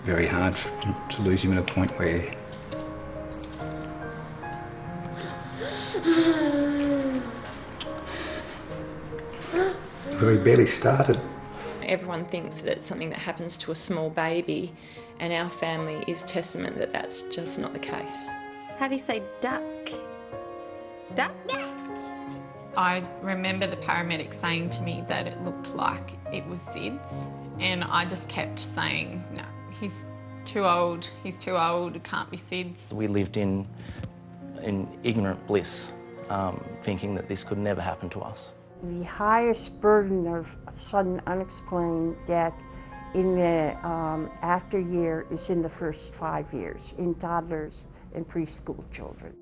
very hard to lose him at a point where he barely started. Everyone thinks that it's something that happens to a small baby, and our family is testament that that's just not the case. How do you say duck? Duck? I remember the paramedic saying to me that it looked like it was SIDS, and I just kept saying, no, he's too old, it can't be SIDS. We lived in ignorant bliss, thinking that this could never happen to us. The highest burden of sudden unexplained death in the after year is in the first 5 years, in toddlers and preschool children.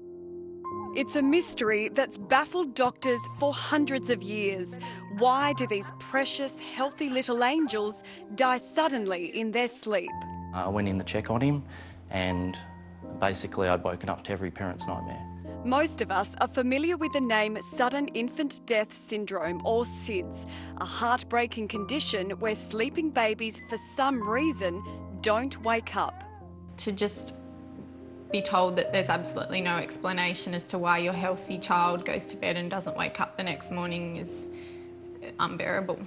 It's a mystery that's baffled doctors for hundreds of years. Why do these precious, healthy little angels die suddenly in their sleep? I went in to check on him, and basically I'd woken up to every parent's nightmare. Most of us are familiar with the name Sudden Infant Death Syndrome, or SIDS, a heartbreaking condition where sleeping babies, for some reason, don't wake up. To just be told that there's absolutely no explanation as to why your healthy child goes to bed and doesn't wake up the next morning is unbearable.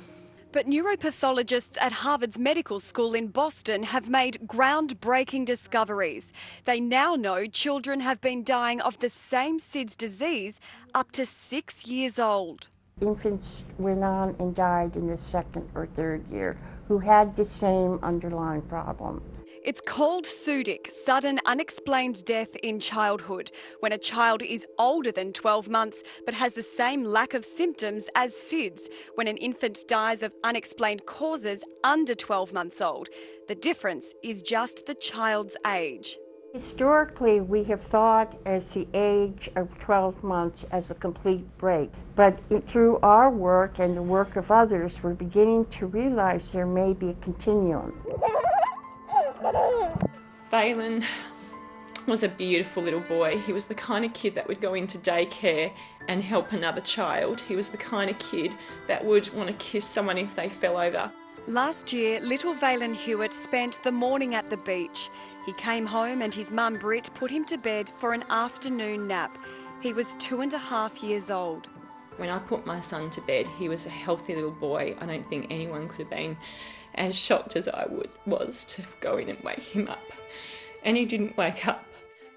But neuropathologists at Harvard's Medical School in Boston have made groundbreaking discoveries. They now know children have been dying of the same SIDS disease up to 6 years old. Infants went on and died in the second or third year who had the same underlying problem. It's called SUDIC, sudden unexplained death in childhood, when a child is older than 12 months but has the same lack of symptoms as SIDS, when an infant dies of unexplained causes under 12 months old. The difference is just the child's age. Historically, we have thought as the age of 12 months as a complete break, but through our work and the work of others, we're beginning to realize there may be a continuum. Valen was a beautiful little boy. He was the kind of kid that would go into daycare and help another child. He was the kind of kid that would want to kiss someone if they fell over. Last year, little Valen Hewitt spent the morning at the beach. He came home and his mum Britt put him to bed for an afternoon nap. He was 2.5 years old. When I put my son to bed, he was a healthy little boy. I don't think anyone could have been as shocked as I was to go in and wake him up. And he didn't wake up.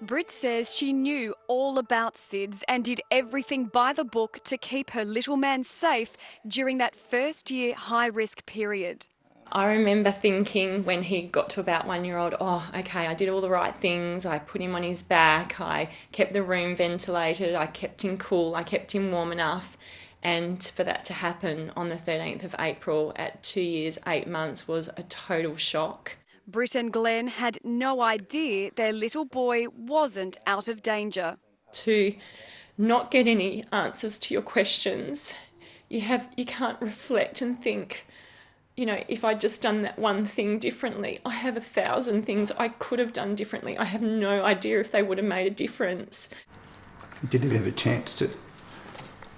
Britt says she knew all about SIDS and did everything by the book to keep her little man safe during that first year high-risk period. I remember thinking when he got to about 1 year old, oh, okay, I did all the right things. I put him on his back. I kept the room ventilated. I kept him cool. I kept him warm enough. And for that to happen on the 13th of April at 2 years, 8 months was a total shock. Britt and Glenn had no idea their little boy wasn't out of danger. To not get any answers to your questions, you can't reflect and think, you know, if I'd just done that one thing differently. I have 1,000 things I could have done differently. I have no idea if they would have made a difference. He didn't have a chance to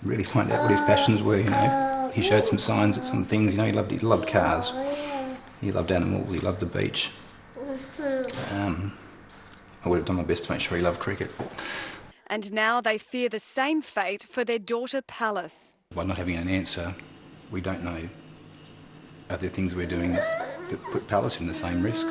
really find out what his passions were, you know. He showed some signs at some things, you know, he loved cars, he loved animals, he loved the beach. I would have done my best to make sure he loved cricket. And now they fear the same fate for their daughter Palace. By not having an answer, we don't know. Are there things we're doing that put Palace in the same risk?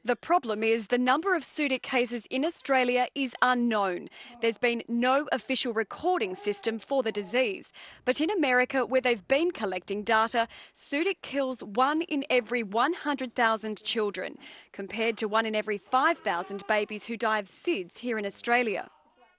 The problem is the number of SUDIC cases in Australia is unknown. There's been no official recording system for the disease. But in America, where they've been collecting data, SUDIC kills 1 in every 100,000 children, compared to 1 in every 5,000 babies who die of SIDS here in Australia.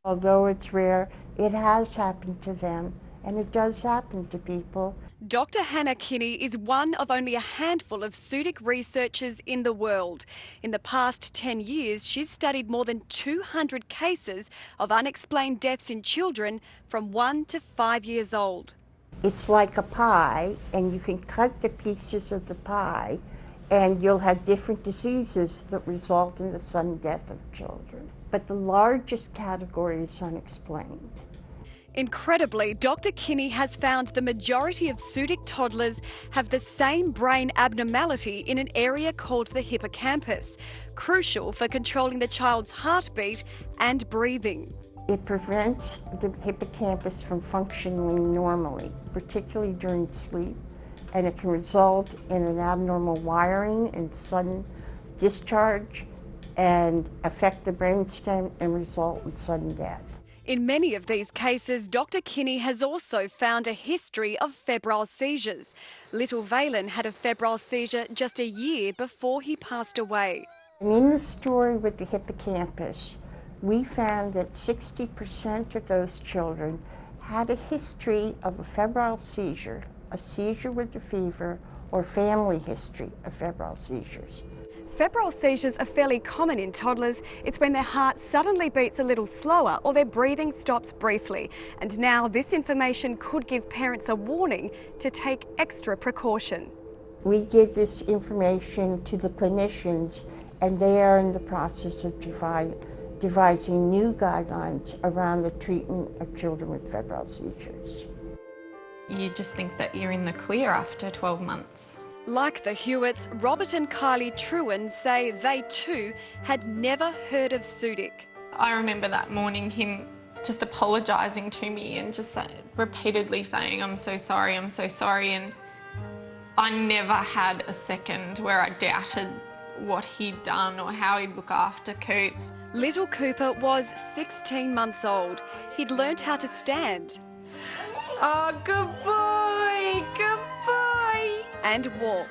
Although it's rare, it has happened to them, and it does happen to people. Dr. Hannah Kinney is one of only a handful of SUDIC researchers in the world. In the past 10 years, she's studied more than 200 cases of unexplained deaths in children from 1 to 5 years old. It's like a pie, and you can cut the pieces of the pie, and you'll have different diseases that result in the sudden death of children. But the largest category is unexplained. Incredibly, Dr. Kinney has found the majority of Sudic toddlers have the same brain abnormality in an area called the hippocampus, crucial for controlling the child's heartbeat and breathing. It prevents the hippocampus from functioning normally, particularly during sleep, and it can result in an abnormal wiring and sudden discharge and affect the brainstem and result in sudden death. In many of these cases, Dr. Kinney has also found a history of febrile seizures. Little Valen had a febrile seizure just a year before he passed away. And in the story with the hippocampus, we found that 60% of those children had a history of a febrile seizure, a seizure with a fever, or family history of febrile seizures. Febrile seizures are fairly common in toddlers. It's when their heart suddenly beats a little slower or their breathing stops briefly. And now this information could give parents a warning to take extra precaution. We give this information to the clinicians, and they are in the process of devising new guidelines around the treatment of children with febrile seizures. You just think that you're in the clear after 12 months. Like the Hewitts, Robert and Kylie Trewin say they too had never heard of Sudic. I remember that morning him just apologising to me and just repeatedly saying, I'm so sorry, and I never had a second where I doubted what he'd done or how he'd look after Coops. Little Cooper was 16 months old. He'd learnt how to stand. Oh, good boy, good boy. And walk.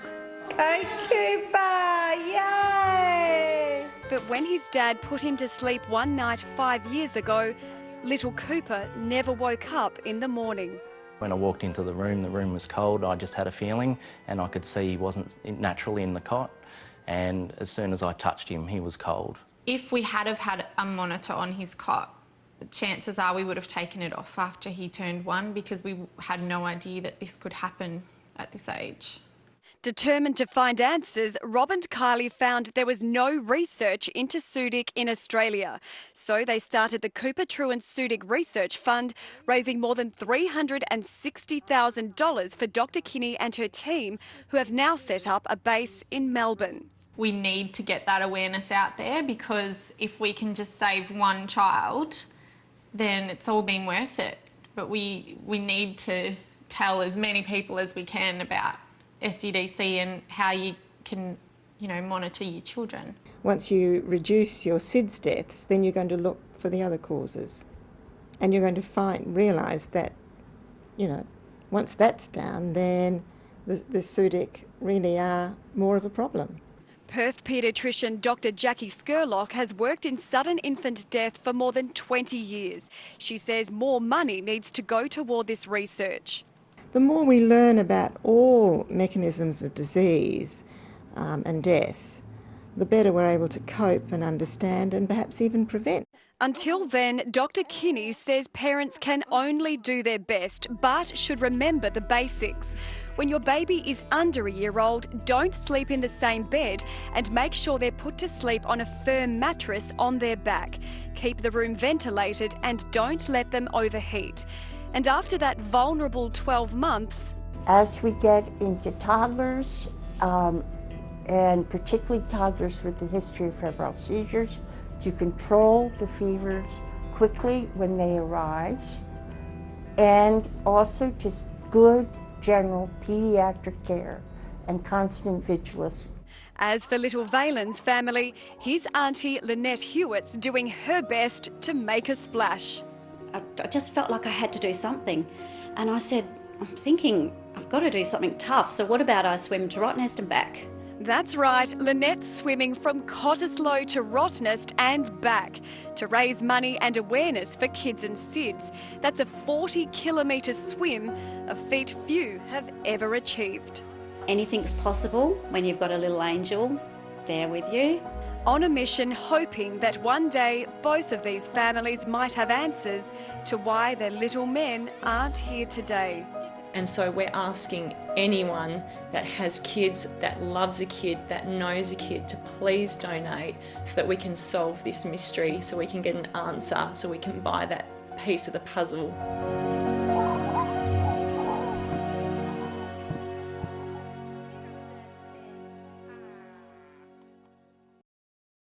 Go Cooper, yay! But when his dad put him to sleep one night 5 years ago, little Cooper never woke up in the morning. When I walked into the room was cold. I just had a feeling and I could see he wasn't naturally in the cot. And as soon as I touched him, he was cold. If we had have had a monitor on his cot, chances are we would have taken it off after he turned 1 because we had no idea that this could happen at this age. Determined to find answers, Rob and Kylie found there was no research into Sudic in Australia. So they started the Cooper Trewin Sudic Research Fund, raising more than $360,000 for Dr. Kinney and her team, who have now set up a base in Melbourne. We need to get that awareness out there because if we can just save one child, then it's all been worth it. But we need to tell as many people as we can about SUDC and how you can, monitor your children. Once you reduce your SIDS deaths, then you're going to look for the other causes. And you're going to realise that, once that's down, then the Sudic really are more of a problem. Perth paediatrician Dr. Jackie Skurlock has worked in sudden infant death for more than 20 years. She says more money needs to go toward this research. The more we learn about all mechanisms of disease and death, the better we're able to cope and understand and perhaps even prevent. Until then, Dr. Kinney says parents can only do their best, but should remember the basics. When your baby is under a year old, don't sleep in the same bed and make sure they're put to sleep on a firm mattress on their back. Keep the room ventilated and don't let them overheat. And after that vulnerable 12 months... As we get into toddlers, and particularly toddlers with the history of febrile seizures, to control the fevers quickly when they arise, and also just good general pediatric care and constant vigilance. As for little Valen's family, his auntie Lynette Hewitt's doing her best to make a splash. I just felt like I had to do something. And I said, I'm thinking I've got to do something tough. So what about I swim to Rottnest and back? That's right, Lynette's swimming from Cottesloe to Rottnest and back to raise money and awareness for kids and SIDS. That's a 40-kilometre swim, a feat few have ever achieved. Anything's possible when you've got a little angel there with you. On a mission hoping that one day both of these families might have answers to why their little men aren't here today. And so we're asking anyone that has kids, that loves a kid, that knows a kid, to please donate so that we can solve this mystery, so we can get an answer, so we can buy that piece of the puzzle.